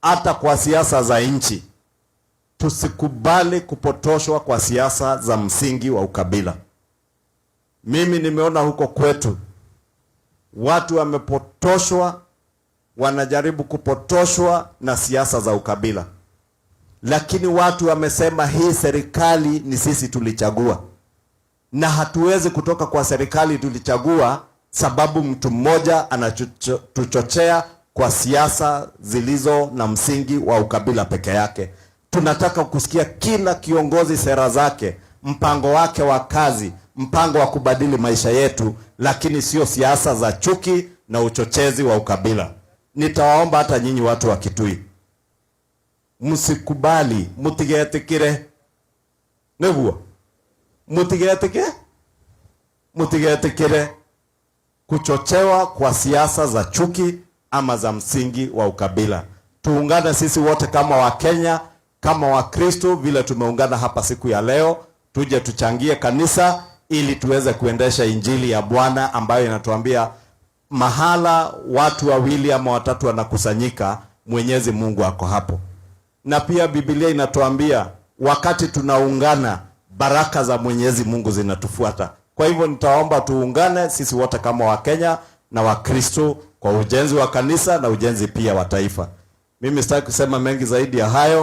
hata kwa siasa za nchi. Tusikubali kupotoshwa kwa siasa za msingi wa ukabila. Mimi nimeona huko kwetu watu wamepotoshwa, wanajaribu kupotoshwa na siasa za ukabila. Lakini watu wamesema hii serikali ni sisi tulichagua, na hatuwezi kutoka kwa serikali tulichagua sababu mtu mmoja anatuchochea kwa siasa zilizo na msingi wa ukabila peke yake. Tunataka kusikia kila kiongozi sera zake, mpango wake wa kazi, mpango wa kubadili maisha yetu, lakini sio siasa za chuki na uchochezi wa ukabila. Nitawaomba hata nyinyi watu wa Kitui, msikubali, mutigetikire neguo, mutigetikire kuchochewa kwa siasa za chuki ama za msingi wa ukabila. Tuungane sisi wote kama Wakenya, kama Wakristo, vile tumeungana hapa siku ya leo, tuje tuchangie kanisa ili tuweze kuendesha injili ya Bwana ambayo inatuambia mahala watu wawili ama watatu wanakusanyika, Mwenyezi Mungu ako hapo. Na pia Biblia inatuambia wakati tunaungana, baraka za Mwenyezi Mungu zinatufuata. Kwa hivyo nitaomba tuungane sisi wote kama Wakenya na Wakristo kwa ujenzi wa kanisa na ujenzi pia wa taifa. Mimi sitaki kusema mengi zaidi ya hayo.